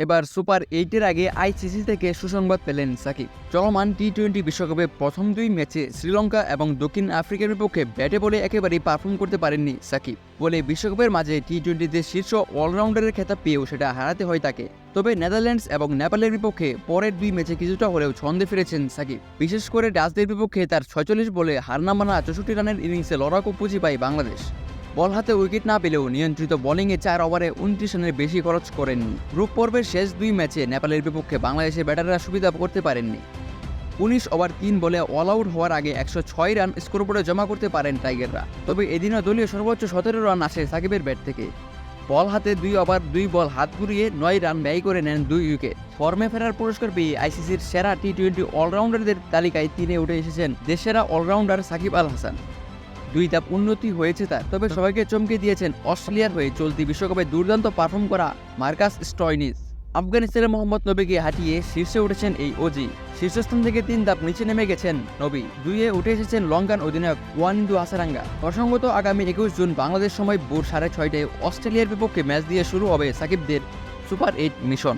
এবার সুপার 8-এর আগে আইসিসি থেকে সুসংবাদ পেলেন সাকিব। চলমান টি-20 বিশ্বকাপে প্রথম 2 ম্যাচে শ্রীলঙ্কা এবং দক্ষিণ আফ্রিকার বিপক্ষে ব্যাটে বলে একেবারেই পারফর্ম করতে পারেননি সাকিব। বলে বিশ্বকাপের মাঝে টি-20তে শীর্ষ অলরাউন্ডারের খেতাব পেয়েও সেটা হারাতে হয় তাকে। তবে নেদারল্যান্ডস এবং নেপালের বিপক্ষে পরের 2 ম্যাচে কিছুটা হলেও ছন্দে ফিরেছেন সাকিব। বিশেষ করে ডাচদের বিপক্ষে তার 46 বলে হার না মানা 64 রানের ইনিংসে লড়াকু পুঁজি পায় বাংলাদেশ। বল হাতে উইকেট না পেলেও নিয়ন্ত্রিত বোলিংয়ে 4 ওভারে 29 রানের বেশি খরচ করেননি। গ্রুপ পর্বের শেষ 2 ম্যাচে নেপালের বিপক্ষে বাংলাদেশের ব্যাটাররা সুবিধা করতে পারেননি। 19 ওভার 3 বলে অল আউট হওয়ার আগে 106 রান স্কোরবোর্ডে জমা করতে পারেন টাইগাররা। তবে এদিনও দলীয় সর্বোচ্চ 17 রান আসে সাকিবের ব্যাট থেকে। বল হাতে 2 ওভার 2 বল হাত ঘুরিয়ে 9 রান ব্যয় করে নেন 2 উইকেট। ফর্মে ফেরার পুরস্কার পেয়ে আইসিসির সেরা টি-20 অলরাউন্ডারদের তালিকায় 3-এ উঠে এসেছেন দেশসেরা অলরাউন্ডার সাকিব আল হাসান। 2 ধাপ উন্নতি হয়েছে তার। তবে সবাইকে চমকে দিয়েছেন অস্ট্রেলিয়ার হয়ে চলতি বিশ্বকাপে দুর্দান্ত পারফর্ম করা মার্কাস স্টয়নিস। আফগানিস্তানের মোহাম্মদ নবীকে হাঁটিয়ে শীর্ষে উঠেছেন এই ওজি। শীর্ষস্থান থেকে 3 ধাপ নিচে নেমে গেছেন নবী। 2-এ উঠে এসেছেন লঙ্কান অধিনায়ক ওয়ানিন্দু হাসারাঙ্গা। প্রসঙ্গত আগামী 21 জুন বাংলাদেশ সময় ভোর 6:30টায় অস্ট্রেলিয়ার বিপক্ষে ম্যাচ দিয়ে শুরু হবে সাকিবদের সুপার 8 মিশন।